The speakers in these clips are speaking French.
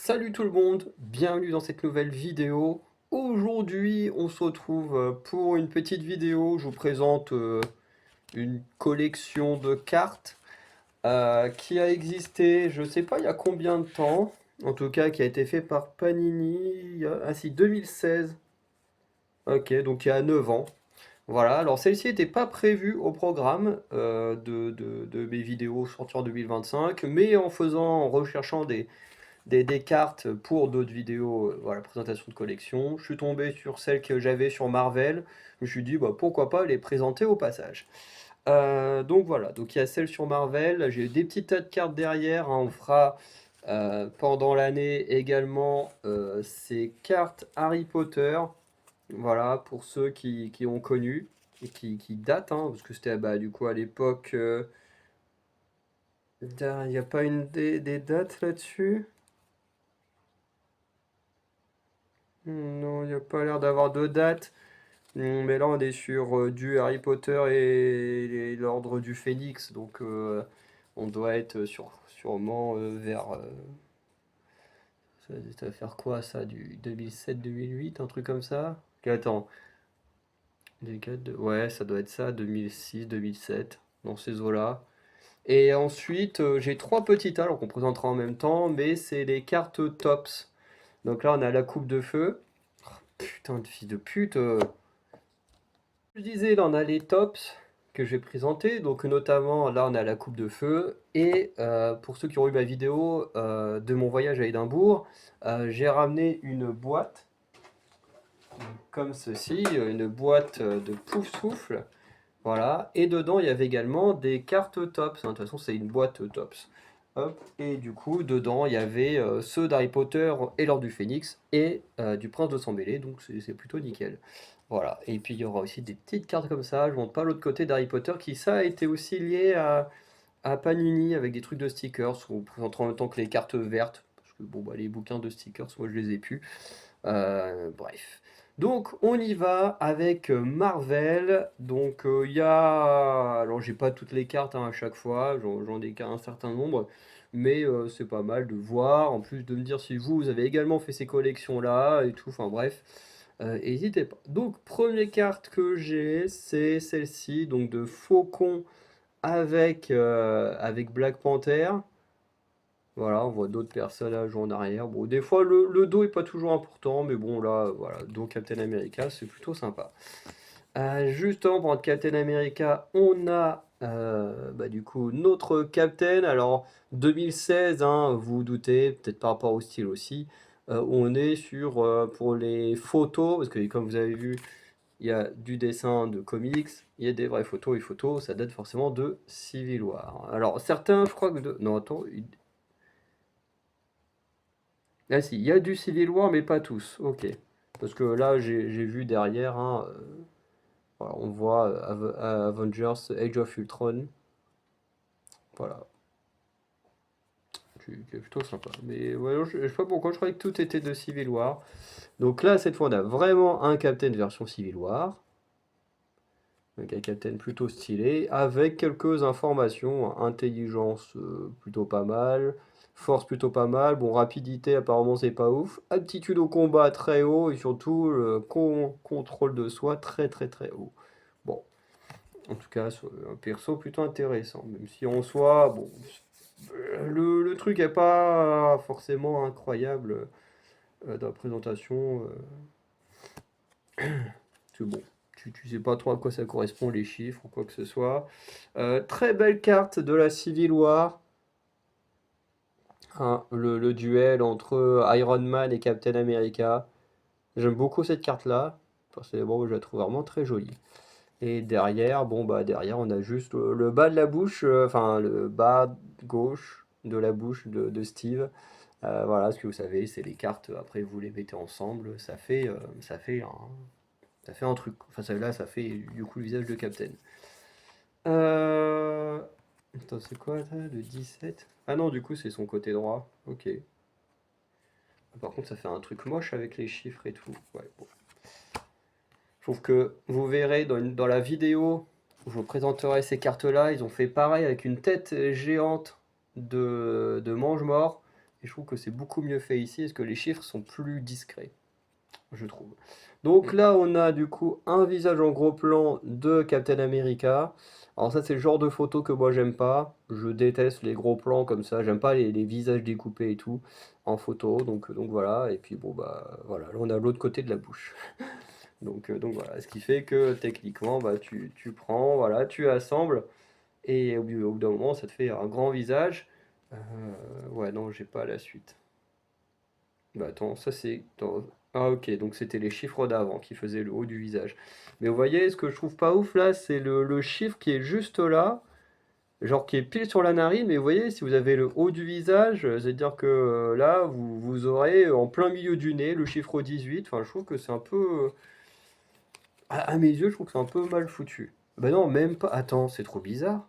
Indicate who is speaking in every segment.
Speaker 1: Salut tout le monde, bienvenue dans cette nouvelle vidéo. Aujourd'hui, on se retrouve pour une petite vidéo. Je vous présente une collection de cartes qui a existé, je sais pas il y a combien de temps, en tout cas qui a été fait par Panini, ah si, 2016. Ok, donc il y a 9 ans. Voilà, alors celle-ci n'était pas prévue au programme de mes vidéos sorties en 2025, mais en recherchant des cartes pour d'autres vidéos, voilà, présentation de collection. Je suis tombé sur celles que j'avais sur Marvel. Je me suis dit, bah, pourquoi pas les présenter au passage. Donc voilà, donc il y a celle sur Marvel. J'ai des petits tas de cartes derrière, hein. On fera pendant l'année également ces cartes Harry Potter. Voilà, pour ceux qui ont connu et qui datent, hein, parce que c'était bah, du coup à l'époque. Il n'y a pas des dates là-dessus? Non, il n'y a pas l'air d'avoir de date. Mais là, on est sur du Harry Potter et l'Ordre du Phénix. Donc, on doit être sûrement vers. Ça va faire quoi, ça? Du 2007-2008, un truc comme ça? Ok, attends. Ouais, ça doit être ça, 2006-2007, dans ces eaux-là. Et ensuite, j'ai trois petits tas, alors qu'on présentera en même temps, mais c'est les cartes Tops. Donc là, on a la coupe de feu. Putain de fils de pute. Je disais, là on a les tops que je vais présenter, donc notamment là on a la coupe de feu, et pour ceux qui ont eu ma vidéo de mon voyage à Édimbourg, j'ai ramené une boîte comme ceci, une boîte de pouf souffle, voilà, et dedans il y avait également des cartes tops, hein. De toute façon c'est une boîte tops. Hop, et du coup dedans il y avait ceux d'Harry Potter et l'Ordre du Phénix et du Prince de Sang-Mêlé, donc c'est plutôt nickel. Voilà, et puis il y aura aussi des petites cartes comme ça, je ne montre pas l'autre côté d'Harry Potter, qui ça a été aussi lié à Panini avec des trucs de stickers, on présentera en même temps que les cartes vertes, parce que bon bah les bouquins de stickers, moi je les ai plus. Bref. Donc on y va avec Marvel. Donc il y a... Alors j'ai pas toutes les cartes hein, à chaque fois, j'en ai qu'un certain nombre, mais c'est pas mal de voir, en plus de me dire si vous avez également fait ces collections-là et tout, enfin bref, n'hésitez pas. Donc première carte que j'ai, c'est celle-ci, donc de Faucon avec Black Panther. Voilà, on voit d'autres personnages en arrière. Bon, des fois, le dos est pas toujours important, mais bon, là, voilà, dos Captain America, c'est plutôt sympa. Juste avant, pour notre Captain America, on a bah, du coup notre Captain. Alors, 2016, hein, vous vous doutez, peut-être par rapport au style aussi. On est sur, pour les photos, parce que comme vous avez vu, il y a du dessin de comics, il y a des vraies photos et photos, ça date forcément de Civil War. Alors, certains, je crois que... Non, attends, ah si, il y a du Civil War, mais pas tous. Ok. Parce que là, j'ai vu derrière, hein, voilà, on voit Avengers Age of Ultron. Voilà. Qui est plutôt sympa. Mais ouais, je sais pas pourquoi, je croyais que tout était de Civil War. Donc là, cette fois, on a vraiment un Captain version Civil War. Donc un Captain plutôt stylé, avec quelques informations. Intelligence plutôt pas mal, force plutôt pas mal, bon rapidité apparemment c'est pas ouf, aptitude au combat très haut et surtout le contrôle de soi très très très haut. Bon, en tout cas un perso plutôt intéressant, même si en soi, bon, le truc est pas forcément incroyable dans la présentation. Parce que bon, tu sais pas trop à quoi ça correspond, les chiffres ou quoi que ce soit. Très belle carte de la Civil War, hein, le duel entre Iron Man et Captain America. J'aime beaucoup cette carte-là. Personnellement, je la trouve vraiment très jolie. Et derrière, bon bah derrière, on a juste le bas de la bouche, enfin le bas gauche de la bouche de Steve. Voilà, ce que vous savez, c'est les cartes. Après, vous les mettez ensemble, ça fait un truc. Enfin, là, ça fait du coup le visage de Captain. Euh... Attends, c'est quoi ça? Le 17? Ah non, du coup, c'est son côté droit. Ok. Par contre, ça fait un truc moche avec les chiffres et tout. Ouais, bon. Je trouve que vous verrez dans la vidéo où je vous présenterai ces cartes-là, ils ont fait pareil avec une tête géante de mange-mort. Et je trouve que c'est beaucoup mieux fait ici, parce que les chiffres sont plus discrets, je trouve. Donc là, on a du coup un visage en gros plan de Captain America. Alors ça, c'est le genre de photo que moi j'aime pas. Je déteste les gros plans comme ça. J'aime pas les visages découpés et tout en photo. Donc voilà. Et puis bon bah voilà. Là, on a l'autre côté de la bouche. Donc voilà. Ce qui fait que techniquement, bah tu prends, voilà, tu assembles et au bout d'un moment, ça te fait un grand visage. Ouais, non, j'ai pas la suite. Bah attends, ça c'est Ah ok, donc c'était les chiffres d'avant qui faisaient le haut du visage. Mais vous voyez, ce que je trouve pas ouf là, c'est le chiffre qui est juste là, genre qui est pile sur la narine, mais vous voyez, si vous avez le haut du visage, c'est-à-dire que là, vous aurez en plein milieu du nez le chiffre 18. Enfin, je trouve que c'est un peu... à mes yeux, je trouve que c'est un peu mal foutu. Bah non, même pas... Attends, c'est trop bizarre.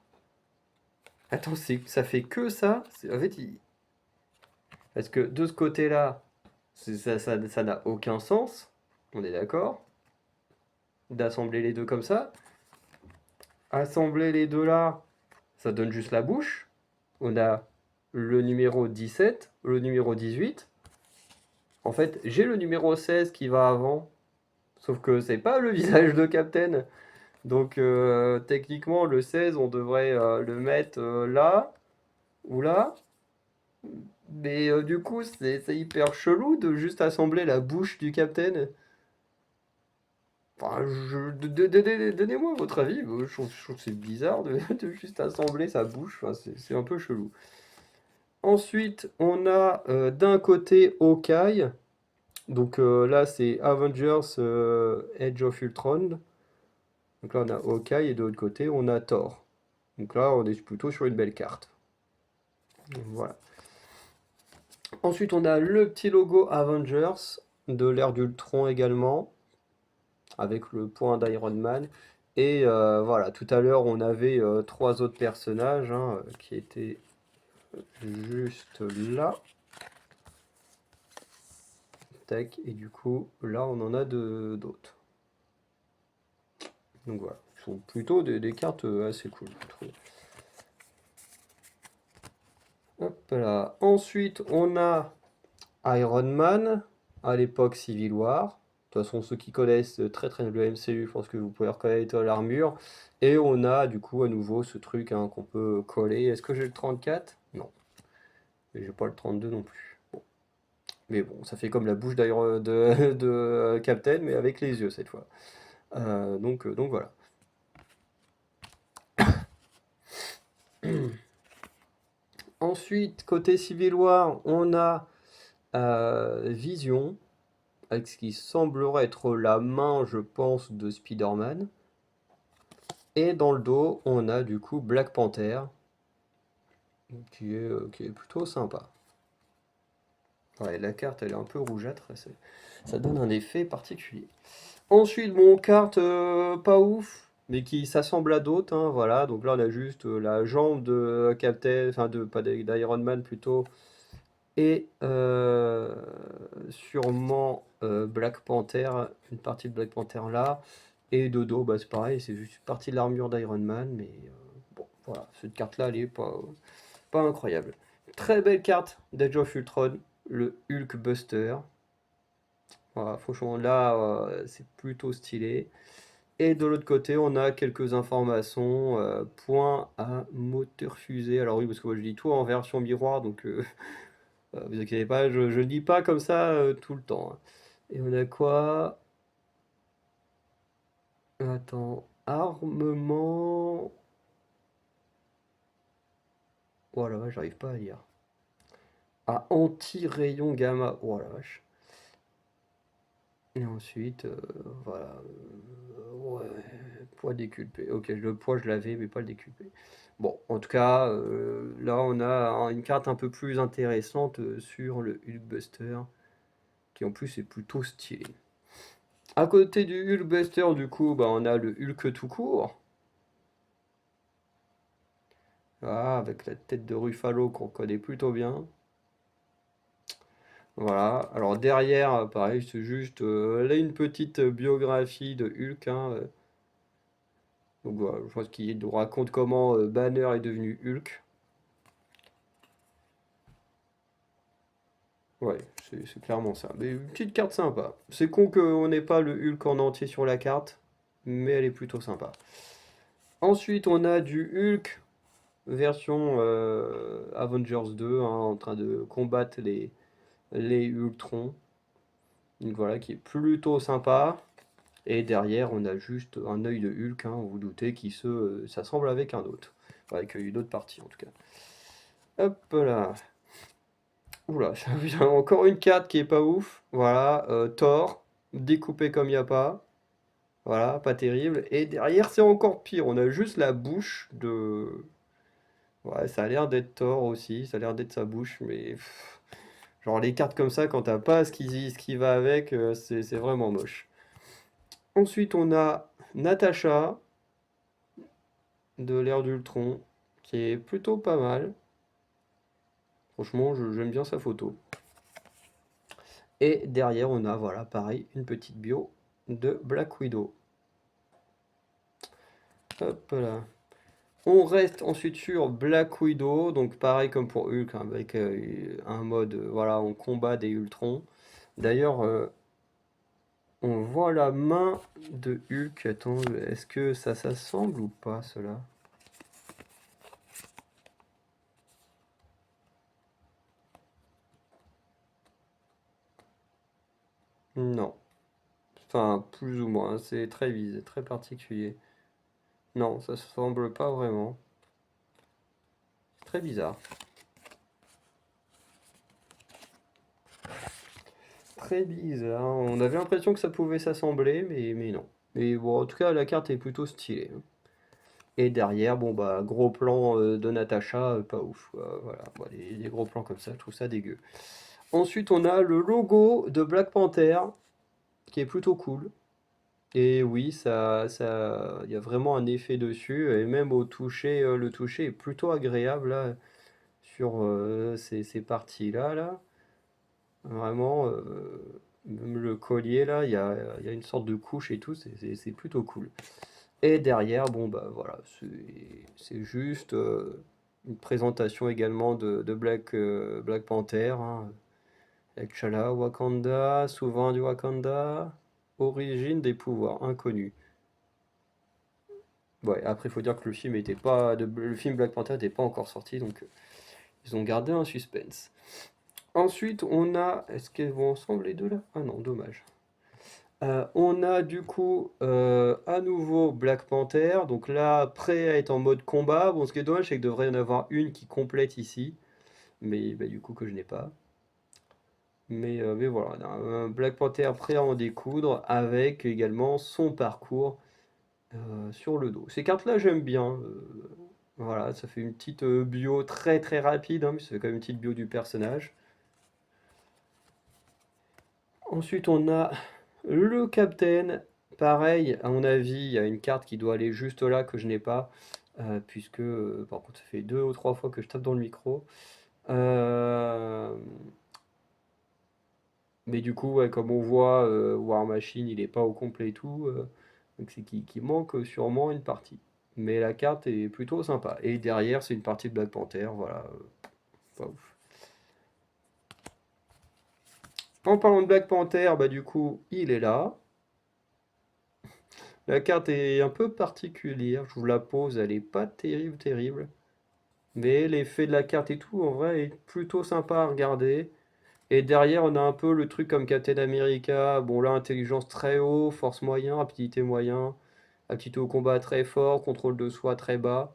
Speaker 1: Attends, ça fait que ça? En fait, parce que de ce côté-là, ça n'a aucun sens. On est d'accord? D'assembler les deux comme ça. Assembler les deux là, ça donne juste la bouche. On a le numéro 17, le numéro 18. En fait, j'ai le numéro 16 qui va avant, sauf que c'est pas le visage de Captain. Donc techniquement, le 16, on devrait le mettre là ou là. Mais du coup, c'est hyper chelou de juste assembler la bouche du Captain. Enfin, donnez-moi votre avis. Je trouve que c'est bizarre de juste assembler sa bouche. Enfin, c'est un peu chelou. Ensuite, on a d'un côté Hawkeye. Donc là, c'est Avengers Age of Ultron. Donc là, on a Hawkeye et de l'autre côté, on a Thor. Donc là, on est plutôt sur une belle carte. Donc, voilà. Ensuite, on a le petit logo Avengers de l'ère d'Ultron également, avec le point d'Iron Man. Et voilà, tout à l'heure, on avait trois autres personnages hein, qui étaient juste là. Tac, et du coup, là, on en a d'autres. Donc voilà, ce sont plutôt des cartes assez cool, je trouve. Hop là. Ensuite, on a Iron Man, à l'époque Civil War. De toute façon, ceux qui connaissent très très le MCU, je pense que vous pouvez reconnaître l'armure. Et on a du coup à nouveau ce truc hein, qu'on peut coller. Est-ce que j'ai le 34? Non. Et j'ai pas le 32 non plus. Bon. Mais bon, ça fait comme la bouche de Captain, mais avec les yeux cette fois. Donc voilà. Ensuite, côté Civil War, on a Vision, avec ce qui semblerait être la main, je pense, de Spider-Man. Et dans le dos, on a du coup Black Panther, qui est plutôt sympa. Ouais, la carte, elle est un peu rougeâtre, ça donne un effet particulier. Ensuite, bon, carte pas ouf, mais qui s'assemble à d'autres, hein, voilà. Donc là, on a juste la jambe de Captain, enfin, pas d'Iron Man plutôt, et sûrement Black Panther, une partie de Black Panther là. Et de dos, bah, c'est pareil, c'est juste une partie de l'armure d'Iron Man, mais bon, voilà, cette carte-là, elle est pas incroyable. Très belle carte d'Age of Ultron, le Hulk Buster. Voilà, franchement, là, c'est plutôt stylé. Et de l'autre côté, on a quelques informations. Point à moteur fusée. Alors oui, parce que moi je dis tout en version miroir, donc vous inquiétez pas, je ne dis pas comme ça tout le temps, hein. Et on a quoi? Attends, armement. Voilà, oh j'arrive pas à lire. Ah, anti-rayon gamma. Oh la vache. Et ensuite, voilà. Ouais, poids déculpé. Ok, le poids je l'avais, mais pas le déculpé. Bon, en tout cas, là on a une carte un peu plus intéressante sur le Hulkbuster, qui en plus est plutôt stylé. À côté du Hulkbuster, du coup, bah, on a le Hulk tout court. Ah, avec la tête de Ruffalo qu'on connaît plutôt bien. Voilà. Alors derrière, pareil, c'est juste là une petite biographie de Hulk, hein. Donc voilà, je pense qu'il nous raconte comment Banner est devenu Hulk. Ouais, c'est clairement ça. Mais une petite carte sympa. C'est con qu'on n'ait pas le Hulk en entier sur la carte, mais elle est plutôt sympa. Ensuite, on a du Hulk version Avengers 2, hein, en train de combattre les Ultrons. Donc voilà, qui est plutôt sympa. Et derrière, on a juste un œil de Hulk, hein, vous vous doutez, s'assemble avec un autre. Avec une autre partie en tout cas. Hop là. Oula, j'ai encore une carte qui est pas ouf. Voilà, Thor, découpé comme il n'y a pas. Voilà, pas terrible. Et derrière, c'est encore pire. On a juste la bouche de. Ouais, ça a l'air d'être Thor aussi. Ça a l'air d'être sa bouche, mais. Genre les cartes comme ça, quand t'as pas ce qui va avec, c'est vraiment moche. Ensuite, on a Natasha de l'ère d'Ultron, qui est plutôt pas mal. Franchement, j'aime bien sa photo. Et derrière, on a, voilà, pareil, une petite bio de Black Widow. Hop là. On reste ensuite sur Black Widow, donc pareil comme pour Hulk, hein, avec un mode, voilà, on combat des Ultrons. D'ailleurs, on voit la main de Hulk. Attends, est-ce que ça s'assemble ou pas, cela? Non. Enfin, plus ou moins, c'est très visé, très particulier. Non, ça se semble pas vraiment. Très bizarre. Très bizarre. On avait l'impression que ça pouvait s'assembler, mais non. Mais bon, en tout cas, la carte est plutôt stylée, hein. Et derrière, bon bah, gros plan de Natacha, pas ouf, quoi. Voilà, bon, les gros plans comme ça, je trouve ça dégueu. Ensuite, on a le logo de Black Panther, qui est plutôt cool. Et oui, il y a vraiment un effet dessus, et même au toucher, le toucher est plutôt agréable là, sur ces parties-là, là. Vraiment, même le collier là, il y a une sorte de couche et tout, c'est plutôt cool. Et derrière, bon bah voilà, c'est juste une présentation également de Black Panther, hein, avec T'Challa, Wakanda, souvent du Wakanda, origine des pouvoirs inconnus. Ouais, après il faut dire que le film était pas, le film Black Panther n'était pas encore sorti, donc ils ont gardé un suspense. Ensuite, on a, est-ce qu'elles vont ensemble les deux là? Ah non, dommage. On a du coup à nouveau Black Panther, donc là prêt à être en mode combat. Bon, ce qui est dommage, c'est qu'il devrait y en avoir une qui complète ici, mais bah, du coup que je n'ai pas. Mais voilà, on a un Black Panther prêt à en découdre avec également son parcours sur le dos. Ces cartes-là, j'aime bien. Voilà, ça fait une petite bio très très rapide, hein, mais ça fait quand même une petite bio du personnage. Ensuite, on a le Captain. Pareil, à mon avis, il y a une carte qui doit aller juste là que je n'ai pas, puisque par contre, ça fait 2 ou 3 fois que je tape dans le micro. Euh, mais du coup, ouais, comme on voit, War Machine, il n'est pas au complet et tout, donc c'est qu'il manque sûrement une partie. Mais la carte est plutôt sympa. Et derrière, c'est une partie de Black Panther, voilà, pas ouf. En parlant de Black Panther, bah du coup, il est là. La carte est un peu particulière, je vous la pose, elle est pas terrible, terrible. Mais l'effet de la carte et tout, en vrai, est plutôt sympa à regarder. Et derrière, on a un peu le truc comme Captain America. Bon, là, intelligence très haut, force moyen, rapidité moyen, aptitude au combat très fort, contrôle de soi très bas.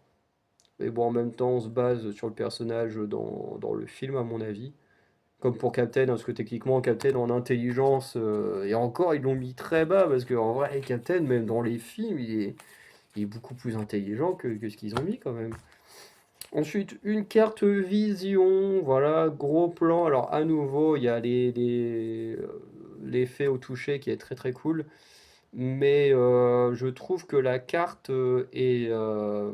Speaker 1: Mais bon, en même temps, on se base sur le personnage dans le film, à mon avis. Comme pour Captain, hein, parce que techniquement, Captain en intelligence, et encore, ils l'ont mis très bas, parce qu'en vrai, Captain, même dans les films, il est beaucoup plus intelligent que ce qu'ils ont mis quand même. Ensuite, une carte vision, voilà, gros plan. Alors, à nouveau, il y a l'effet au toucher qui est très très cool. Mais je trouve que la carte est. En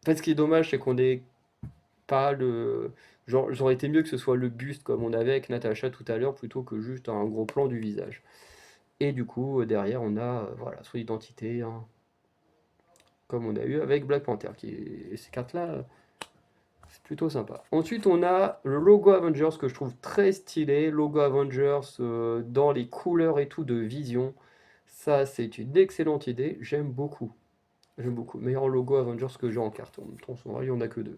Speaker 1: fait, ce qui est dommage, c'est qu'on n'ait pas le. Genre, j'aurais été mieux que ce soit le buste comme on avait avec Natasha tout à l'heure plutôt que juste un gros plan du visage. Et du coup, derrière, on a voilà, son identité, hein, comme on a eu avec Black Panther. Et ces cartes-là, C'est plutôt sympa. Ensuite, on a le logo Avengers que je trouve très stylé. Logo Avengers dans les couleurs et tout de Vision. Ça, c'est une excellente idée. J'aime beaucoup. J'aime beaucoup. Meilleur logo Avengers que j'ai en carte. En même temps, en vrai, il n'y en a que deux.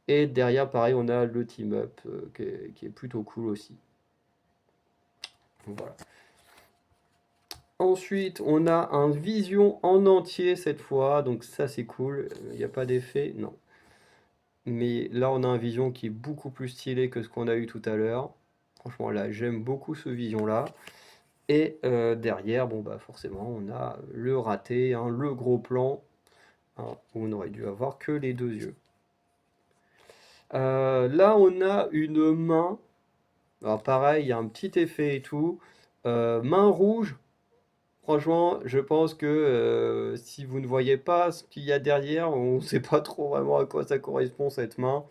Speaker 1: Et derrière, pareil, on a le team up qui est plutôt cool aussi. Voilà. Ensuite, on a un Vision en entier cette fois. Donc ça, c'est cool. Il n'y a pas d'effet. Non. Mais là, on a un Vision qui est beaucoup plus stylé que ce qu'on a eu tout à l'heure. Franchement, là, j'aime beaucoup ce Vision-là. Et derrière, bon, bah forcément, on a le raté, hein, le gros plan, hein, où on aurait dû avoir que les deux yeux. Là, on a une main. Alors pareil, il y a un petit effet et tout. Main rouge. Franchement, je pense que si vous ne voyez pas ce qu'il y a derrière, on ne sait pas trop vraiment à quoi ça correspond cette main.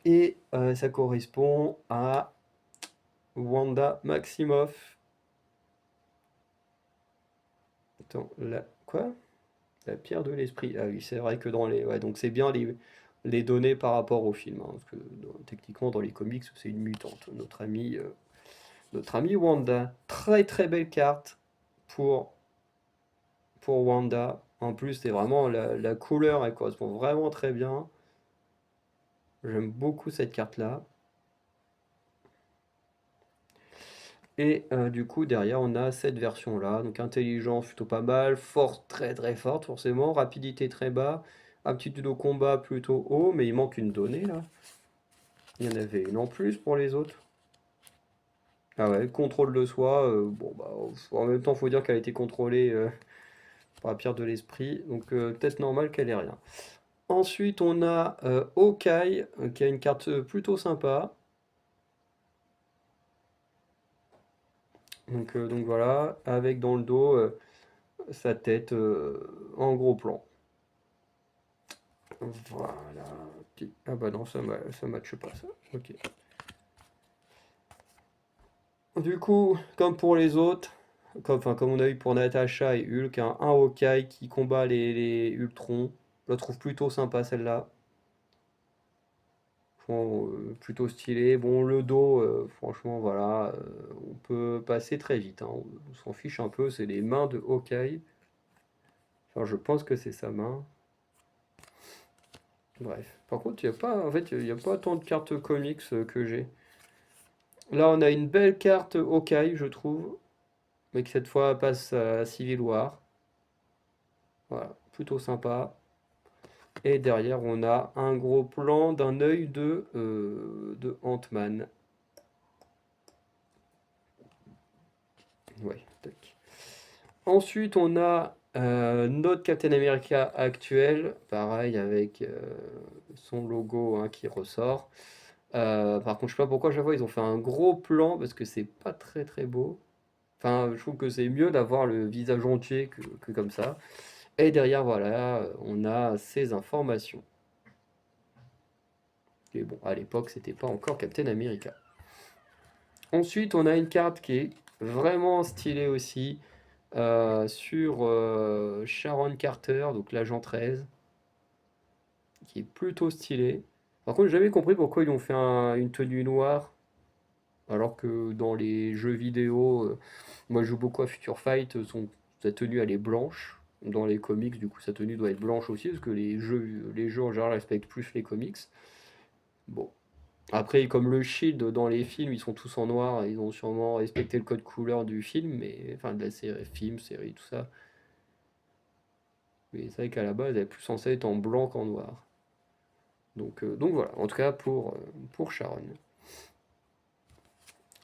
Speaker 1: Et ça correspond à Wanda Maximoff. Attends, quoi? La pierre de l'esprit. Ah oui, c'est vrai que dans les. Ouais, donc c'est bien les données par rapport au film, hein, parce que techniquement, dans les comics, c'est une mutante. Notre amie Wanda. Très très belle carte pour, pour Wanda. En plus, c'est vraiment la couleur, elle correspond vraiment très bien. J'aime beaucoup cette carte-là. Et du coup, derrière, on a cette version-là. Donc intelligence plutôt pas mal, force très très forte forcément, rapidité très bas, aptitude au combat plutôt haut, mais il manque une donnée là. Il y en avait une en plus pour les autres. Ah ouais, contrôle de soi, bon bah en même temps faut dire qu'elle a été contrôlée par la pierre de l'esprit, donc peut-être normal qu'elle ait rien. Ensuite on a Hawkeye, qui a une carte plutôt sympa. Donc voilà, avec dans le dos sa tête en gros plan. Voilà. Ah bah non, ça matche pas ça. Ok. Du coup, comme pour les autres, comme on a eu pour Natasha et Hulk, un Hawkeye qui combat les Ultrons. Je la trouve plutôt sympa celle-là. Franchement, plutôt stylé. Bon, le dos, franchement, voilà, on peut passer très vite, hein. On s'en fiche un peu, c'est les mains de Hawkeye. Enfin, je pense que c'est sa main. Bref. Par contre, il y a pas, en fait, il y a pas tant de cartes comics que j'ai. Là, on a une belle carte Hawkeye, je trouve, mais qui cette fois passe à Civil War. Voilà, plutôt sympa. Et derrière, on a un gros plan d'un œil de Ant-Man. Ouais, tac. Ensuite, on a notre Captain America actuel, pareil avec son logo hein, qui ressort. Par contre, je sais pas pourquoi chaque fois ils ont fait un gros plan parce que c'est pas très très beau. Enfin, je trouve que c'est mieux d'avoir le visage entier que comme ça. Et derrière, voilà, on a ces informations. Et bon, à l'époque, c'était pas encore Captain America. Ensuite, on a une carte qui est vraiment stylée aussi sur Sharon Carter, donc l'agent 13, qui est plutôt stylée. Par contre, j'ai jamais compris pourquoi ils ont fait une tenue noire, alors que dans les jeux vidéo, moi je joue beaucoup à Future Fight, sa tenue elle est blanche. Dans les comics, du coup, sa tenue doit être blanche aussi, parce que les jeux en général respectent plus les comics. Bon. Après, comme le Shield dans les films, ils sont tous en noir, ils ont sûrement respecté le code couleur du film, mais enfin de la série, film, série, tout ça. Mais c'est vrai qu'à la base, elle est plus censée être en blanc qu'en noir. Donc voilà, en tout cas pour Sharon.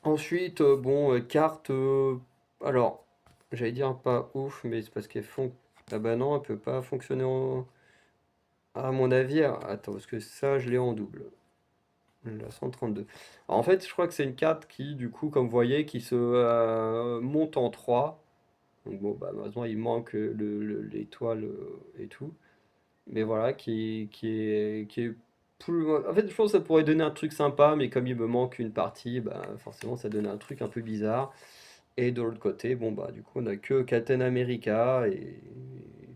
Speaker 1: Ensuite, bon, carte. Alors, j'allais dire pas ouf, mais c'est parce qu'elle font. Ah bah non, elle peut pas fonctionner en. À mon avis, attends, parce que ça, je l'ai en double. La 132. Alors, en fait, je crois que c'est une carte qui, du coup, comme vous voyez, qui se monte en 3. Donc bon, bah, malheureusement, il manque l'étoile et tout. Mais voilà, qui est plus. En fait, je pense que ça pourrait donner un truc sympa, mais comme il me manque une partie, bah, forcément, ça donne un truc un peu bizarre. Et de l'autre côté, bon, bah, du coup, on a que Captain America et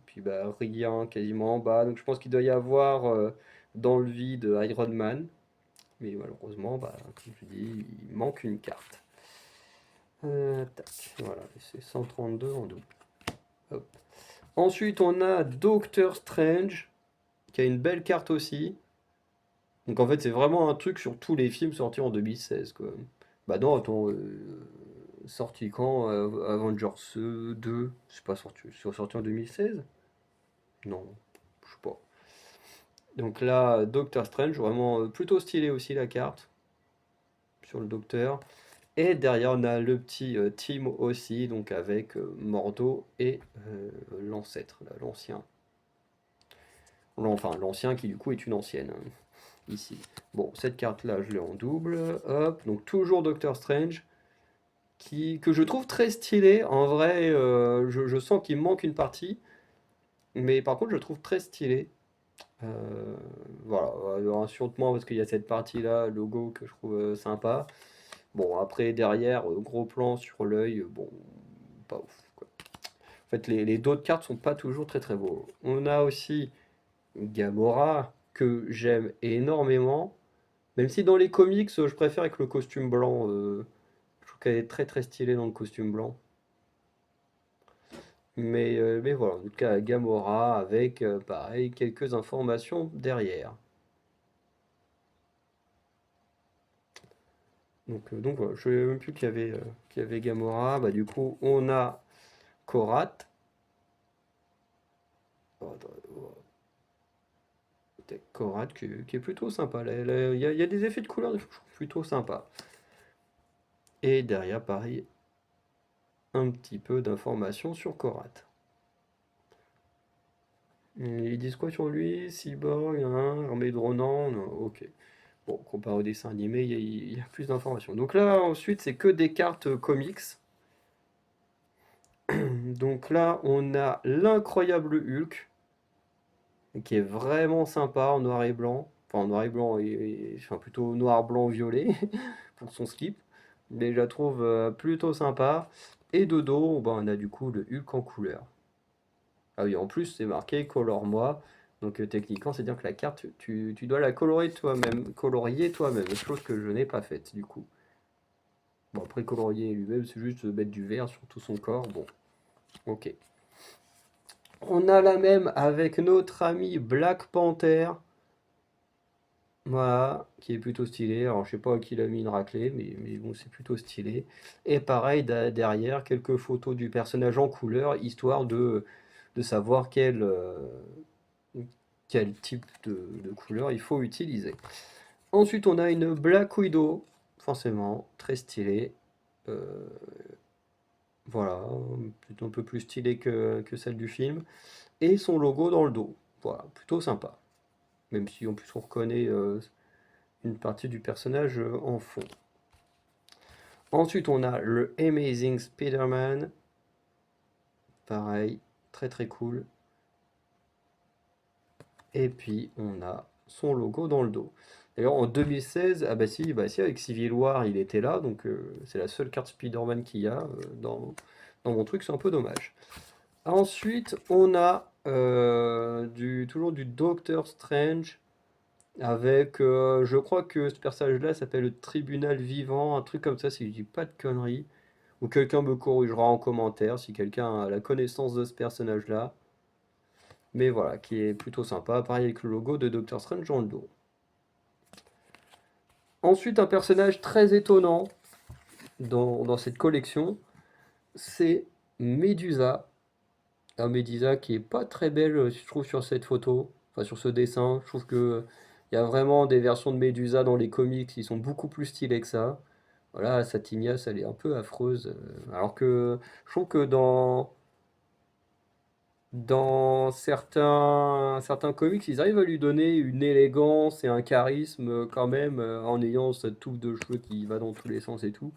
Speaker 1: puis bah, rien quasiment en bas. Donc je pense qu'il doit y avoir dans le vide Iron Man. Mais malheureusement, bah, comme je dis, il manque une carte. Tac, voilà, et c'est 132 en double. Hop. Ensuite, on a Doctor Strange, qui a une belle carte aussi. Donc en fait, c'est vraiment un truc sur tous les films sortis en 2016, quoi. Bah non, attends, sorti quand? Avengers 2, c'est pas sorti en 2016? Non, je sais pas. Donc là, Doctor Strange, vraiment plutôt stylé aussi la carte sur le Docteur. Et derrière, on a le petit team aussi, donc avec Mordo et l'ancêtre, là, l'ancien. Enfin, l'ancien qui du coup est une ancienne, hein, ici. Bon, cette carte-là, je l'ai en double. Hop, donc toujours Doctor Strange, que je trouve très stylé. En vrai, je sens qu'il me manque une partie, mais par contre, je le trouve très stylé. Euh, voilà, sûrement parce qu'il y a cette partie-là, logo, que je trouve sympa. Bon, après, derrière, gros plan sur l'œil, bon, pas ouf, quoi. En fait, les d'autres cartes sont pas toujours très très beaux. On a aussi Gamora, que j'aime énormément, même si dans les comics, je préfère avec le costume blanc. Je trouve qu'elle est très très stylée dans le costume blanc. Mais voilà, en tout cas, Gamora avec, pareil, quelques informations derrière. Donc voilà, je ne savais même plus qu'il y avait Gamora. Bah, du coup, on a Korath. Oh, Korath qui est plutôt sympa. Il y a des effets de couleur je trouve plutôt sympa. Et derrière, pareil, un petit peu d'informations sur Korath. Ils disent quoi sur lui? Cyborg, hein, armée de Ronan? Non, ok. Bon, comparé au dessin animé, il y a plus d'informations. Donc là, ensuite, c'est que des cartes comics. Donc là, on a l'incroyable Hulk, qui est vraiment sympa en noir et blanc. Enfin, en noir et blanc, enfin, plutôt noir, blanc, violet, pour son slip. Mais je la trouve plutôt sympa. Et de dos, bah, on a du coup le Hulk en couleur. Ah oui, en plus, c'est marqué colore moi. Donc techniquement, c'est dire que la carte, tu dois la colorer toi-même, colorier toi-même, chose que je n'ai pas faite du coup. Bon, après, colorier lui-même, c'est juste mettre du vert sur tout son corps. Bon, ok. On a la même avec notre ami Black Panther. Voilà, qui est plutôt stylé. Alors, je sais pas à qui il a mis une raclée, mais bon, c'est plutôt stylé. Et pareil, derrière, quelques photos du personnage en couleur, histoire de savoir quel type de couleur il faut utiliser. Ensuite, on a une Black Widow, forcément, très stylée. Euh, voilà, plutôt un peu plus stylée que celle du film. Et son logo dans le dos. Voilà, plutôt sympa. Même si en plus on reconnaît une partie du personnage en fond. Ensuite, on a le Amazing Spider-Man. Pareil, très très cool. Et puis, on a son logo dans le dos. D'ailleurs, en 2016, ah bah si, avec Civil War, il était là, donc c'est la seule carte Spider-Man qu'il y a dans mon truc, c'est un peu dommage. Ensuite, on a toujours du Doctor Strange, avec, je crois que ce personnage-là s'appelle le Tribunal Vivant, un truc comme ça, si je dis pas de conneries. Ou quelqu'un me corrigera en commentaire si quelqu'un a la connaissance de ce personnage-là. Mais voilà, qui est plutôt sympa. Pareil avec le logo de Doctor Strange dans le dos. Ensuite, un personnage très étonnant dans cette collection, c'est Medusa. Un Medusa qui est pas très belle, je trouve, sur cette photo. Enfin, sur ce dessin. Je trouve que il y a vraiment des versions de Medusa dans les comics qui sont beaucoup plus stylées que ça. Voilà, sa tignasse, elle est un peu affreuse. Alors que je trouve que dans certains comics, ils arrivent à lui donner une élégance et un charisme quand même, en ayant cette touffe de cheveux qui va dans tous les sens et tout.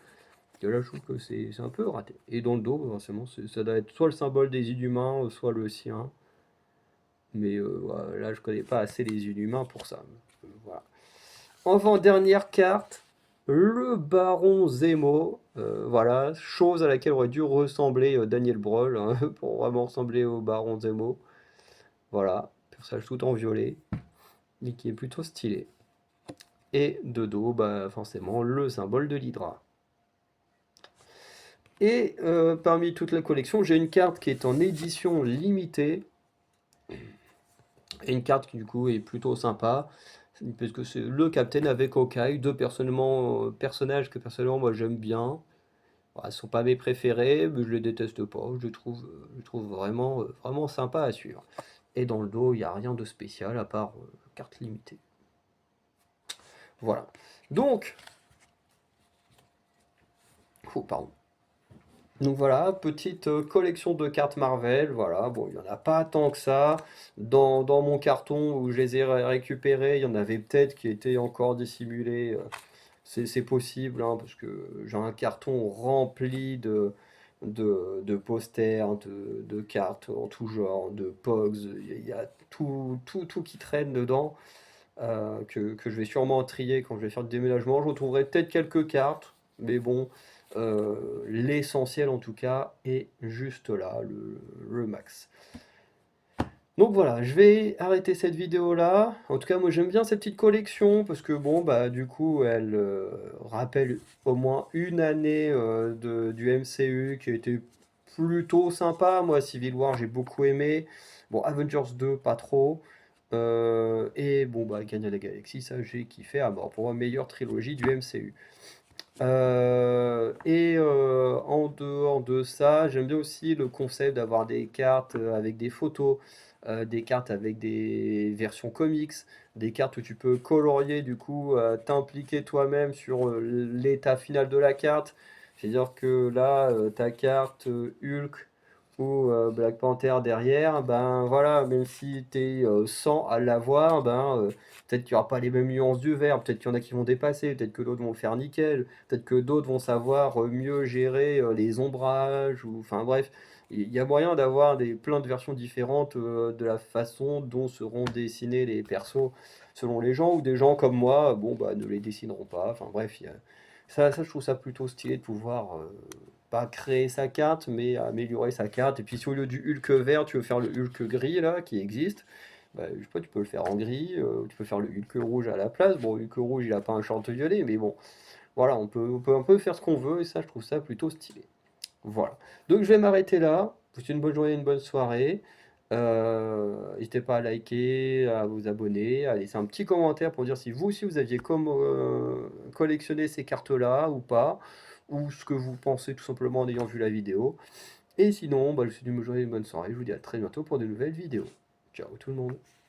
Speaker 1: Et là, je trouve que c'est un peu raté. Et dans le dos, forcément, ça doit être soit le symbole des Inhumains, soit le sien. Mais voilà, là, je connais pas assez les Inhumains pour ça. Voilà. Enfin, dernière carte, le Baron Zemo. Voilà, chose à laquelle aurait dû ressembler Daniel Brühl, hein, pour vraiment ressembler au Baron Zemo. Voilà, personnage tout en violet. et qui est plutôt stylé. Et de dos, bah, forcément, le symbole de l'Hydra. Et parmi toute la collection, j'ai une carte qui est en édition limitée. Et une carte qui du coup est plutôt sympa. Parce que c'est le Captain avec Hawkeye, deux personnages que personnellement moi j'aime bien. Bon, elles sont pas mes préférés, mais je les déteste pas. Je les trouve vraiment, vraiment sympa à suivre. Et dans le dos, il n'y a rien de spécial à part carte limitée. Voilà. Donc, oh, pardon. Donc voilà, petite collection de cartes Marvel, voilà, bon, il n'y en a pas tant que ça. Dans mon carton où je les ai récupérées, il y en avait peut-être qui étaient encore dissimulés. C'est possible, hein, parce que j'ai un carton rempli de posters, de cartes en tout genre, de Pogs, il y a tout qui traîne dedans, que je vais sûrement trier quand je vais faire le déménagement. Je retrouverai peut-être quelques cartes, mais bon, l'essentiel en tout cas est juste là, le max. Donc voilà, je vais arrêter cette vidéo là. En tout cas, moi j'aime bien cette petite collection parce que bon, bah du coup, elle rappelle au moins une année du MCU qui a été plutôt sympa. Moi, Civil War, j'ai beaucoup aimé. Bon, Avengers 2, pas trop. Et bon, bah, Guardians of the Galaxy, ça j'ai kiffé à mort. Pour moi, meilleure trilogie du MCU. En dehors de ça, j'aime bien aussi le concept d'avoir des cartes avec des photos, des cartes avec des versions comics, des cartes où tu peux colorier, du coup, t'impliquer toi-même sur l'état final de la carte. C'est-à-dire que là, ta carte Hulk ou Black Panther derrière, ben voilà, même si tu es 100 à l'avoir, peut-être qu'il n'y aura pas les mêmes nuances du vert, peut-être qu'il y en a qui vont dépasser, peut-être que d'autres vont le faire nickel. Peut-être que d'autres vont savoir mieux gérer les ombrages, ou enfin bref, il y a moyen d'avoir plein de versions différentes de la façon dont seront dessinés les persos selon les gens, ou des gens comme moi, bon bah ne les dessineront pas. Enfin bref, ça je trouve ça plutôt stylé de pouvoir pas créer sa carte, mais améliorer sa carte. Et puis si au lieu du Hulk vert, tu veux faire le Hulk gris là qui existe. Bah, je sais pas, tu peux le faire en gris, tu peux faire le Hulk rouge à la place. Bon, Hulk rouge, il a pas un short violet, mais bon, voilà, on peut un peu faire ce qu'on veut et ça, je trouve ça plutôt stylé. Voilà. Donc je vais m'arrêter là. Je vous souhaite une bonne journée, une bonne soirée. N'hésitez pas à liker, à vous abonner, à laisser un petit commentaire pour dire si vous aussi vous aviez collectionné ces cartes-là ou pas, ou ce que vous pensez tout simplement en ayant vu la vidéo. Et sinon, bah, je vous souhaite une bonne journée, une bonne soirée. Je vous dis à très bientôt pour de nouvelles vidéos. Ciao tout le monde.